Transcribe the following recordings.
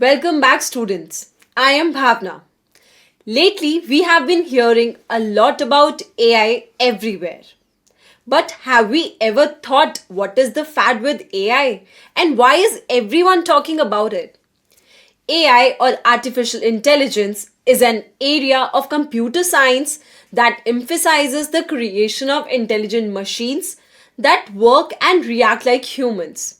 Welcome back, students. I am Bhavna. Lately, we have been hearing a lot about AI everywhere. But have we ever thought what is the fad with AI and why is everyone talking about it? AI or artificial intelligence is an area of computer science that emphasizes the creation of intelligent machines that work and react like humans.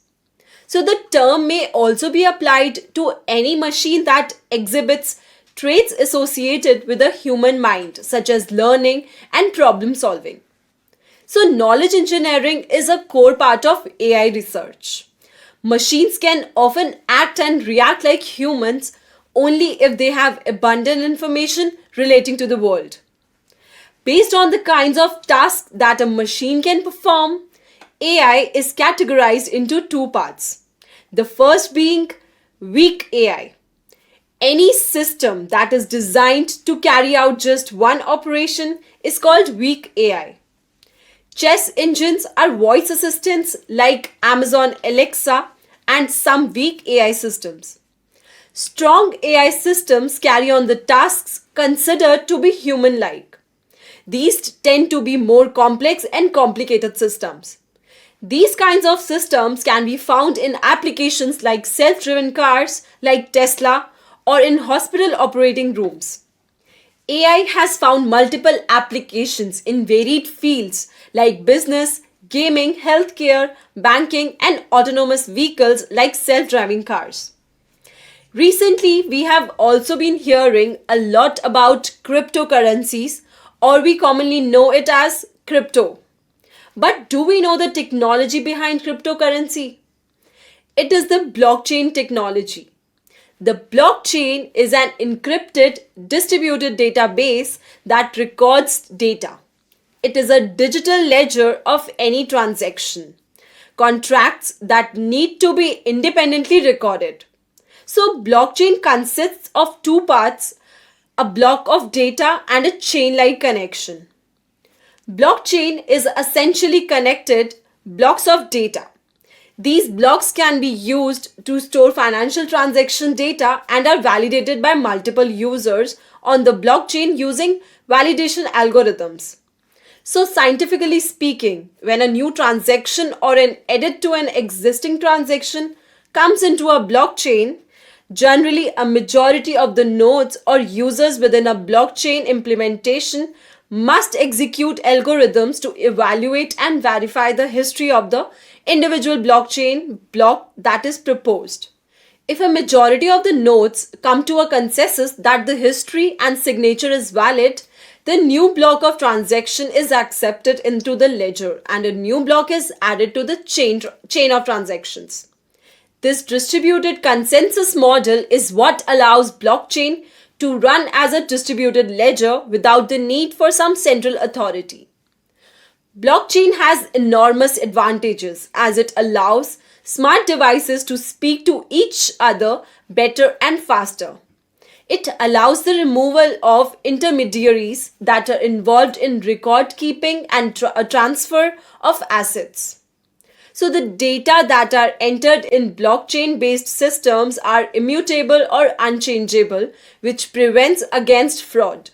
So the term may also be applied to any machine that exhibits traits associated with a human mind, such as learning and problem solving. So knowledge engineering is a core part of AI research. Machines can often act and react like humans only if they have abundant information relating to the world. Based on the kinds of tasks that a machine can perform, AI is categorized into two parts. The first being weak AI. Any system that is designed to carry out just one operation is called weak AI. Chess engines are voice assistants like Amazon Alexa and some weak AI systems. Strong AI systems carry on the tasks considered to be human like. These tend to be more complex and complicated systems. These kinds of systems can be found in applications like self-driven cars like Tesla or in hospital operating rooms. AI has found multiple applications in varied fields like business, gaming, healthcare, banking, and autonomous vehicles like self-driving cars. Recently, we have also been hearing a lot about cryptocurrencies, or we commonly know it as crypto. But do we know the technology behind cryptocurrency? It is the blockchain technology. The blockchain is an encrypted, distributed database that records data. It is a digital ledger of any transaction, contracts that need to be independently recorded. So, blockchain consists of two parts, a block of data and a chain-like connection. Blockchain is essentially connected blocks of data. These blocks can be used to store financial transaction data and are validated by multiple users on the blockchain using validation algorithms. So, scientifically speaking, when a new transaction or an edit to an existing transaction comes into a blockchain, generally a majority of the nodes or users within a blockchain implementation must execute algorithms to evaluate and verify the history of the individual blockchain block that is proposed. If a majority of the nodes come to a consensus that the history and signature is valid, the new block of transaction is accepted into the ledger and a new block is added to the chain of transactions. This distributed consensus model is what allows blockchain to run as a distributed ledger without the need for some central authority. Blockchain has enormous advantages as it allows smart devices to speak to each other better and faster. It allows the removal of intermediaries that are involved in record keeping and transfer of assets. So the data that are entered in blockchain-based systems are immutable or unchangeable, which prevents against fraud.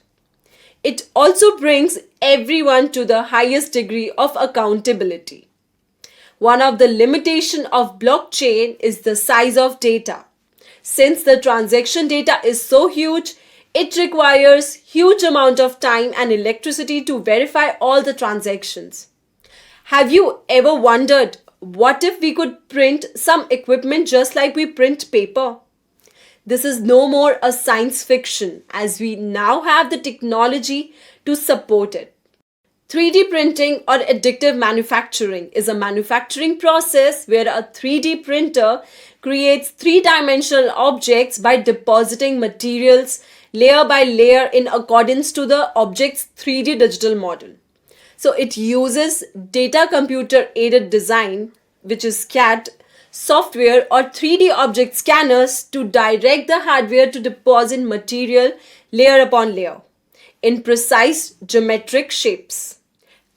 It also brings everyone to the highest degree of accountability. One of the limitations of blockchain is the size of data. Since the transaction data is so huge, it requires huge amount of time and electricity to verify all the transactions. Have you ever wondered what if we could print some equipment just like we print paper? This is no more a science fiction as we now have the technology to support it. 3D printing or additive manufacturing is a manufacturing process where a 3D printer creates three-dimensional objects by depositing materials layer by layer in accordance to the object's 3D digital model. So it uses data computer aided design, which is CAD, software or 3D object scanners to direct the hardware to deposit material layer upon layer in precise geometric shapes.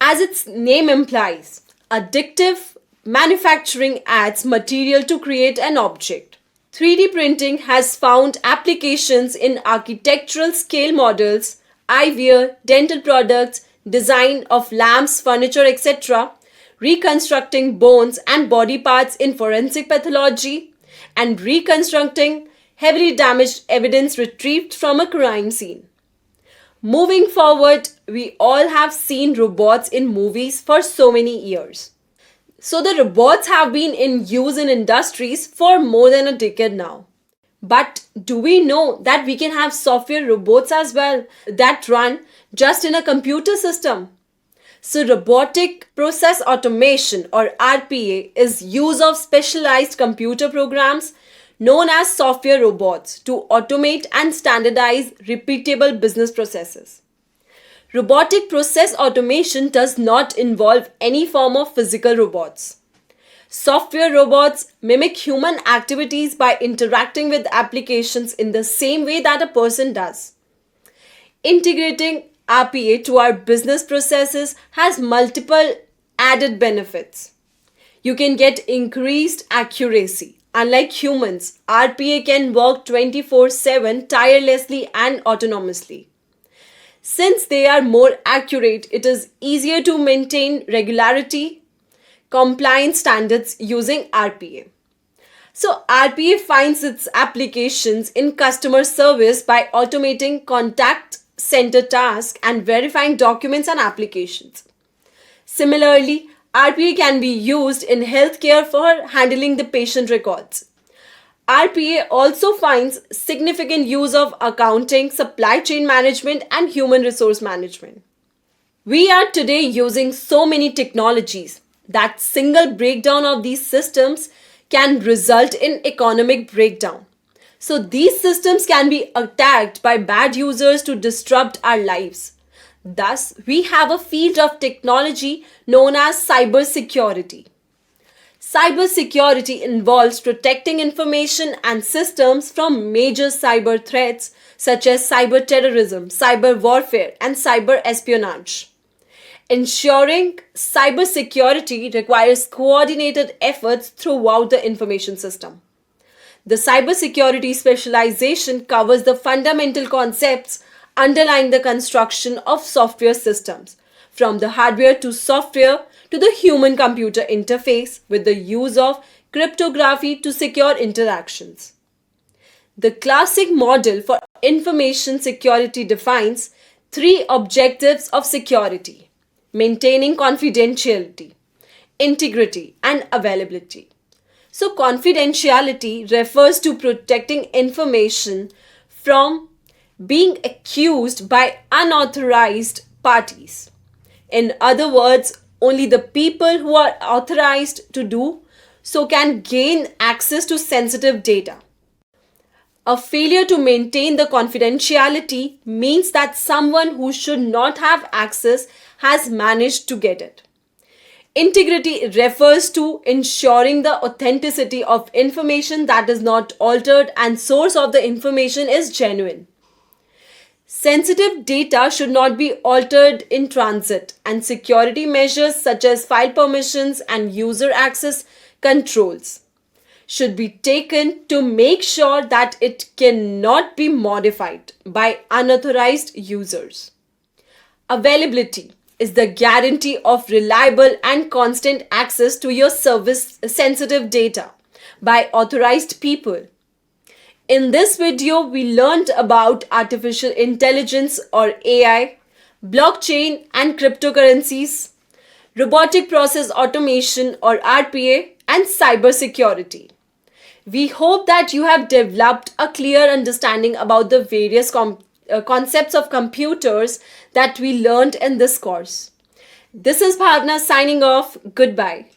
As its name implies, additive manufacturing adds material to create an object. 3D printing has found applications in architectural scale models, eyewear, dental products, design of lamps, furniture, etc., reconstructing bones and body parts in forensic pathology, and reconstructing heavily damaged evidence retrieved from a crime scene. Moving forward, we all have seen robots in movies for so many years. So the robots have been in use in industries for more than a decade now. But do we know that we can have software robots as well that run just in a computer system? So robotic process automation or RPA is use of specialized computer programs known as software robots to automate and standardize repeatable business processes. Robotic process automation does not involve any form of physical robots. Software robots mimic human activities by interacting with applications in the same way that a person does. Integrating RPA to our business processes has multiple added benefits. You can get increased accuracy. Unlike humans, RPA can work 24/7 tirelessly and autonomously. Since they are more accurate, it is easier to maintain regularity, compliance standards using RPA. So, RPA finds its applications in customer service by automating contact center tasks and verifying documents and applications. Similarly, RPA can be used in healthcare for handling the patient records. RPA also finds significant use of accounting, supply chain management, and human resource management. We are today using so many technologies that single breakdown of these systems can result in economic breakdown. So these systems can be attacked by bad users to disrupt our lives. Thus, we have a field of technology known as cybersecurity. Cybersecurity involves protecting information and systems from major cyber threats such as cyber terrorism, cyber warfare, and cyber espionage. Ensuring cybersecurity requires coordinated efforts throughout the information system. The cybersecurity specialization covers the fundamental concepts underlying the construction of software systems, from the hardware to software to the human-computer interface with the use of cryptography to secure interactions. The classic model for information security defines three objectives of security: maintaining confidentiality, integrity, and availability. So, confidentiality refers to protecting information from being accused by unauthorized parties. In other words, only the people who are authorized to do so can gain access to sensitive data. A failure to maintain the confidentiality means that someone who should not have access has managed to get it. Integrity refers to ensuring the authenticity of information that is not altered and source of the information is genuine. Sensitive data should not be altered in transit, and security measures such as file permissions and user access controls should be taken to make sure that it cannot be modified by unauthorized users. Availability is the guarantee of reliable and constant access to your service sensitive data by authorized people. In this video, we learned about artificial intelligence or AI, blockchain and cryptocurrencies, robotic process automation or RPA, and cybersecurity. We hope that you have developed a clear understanding about the various concepts of computers that we learned in this course. This is Bhavna signing off. Goodbye.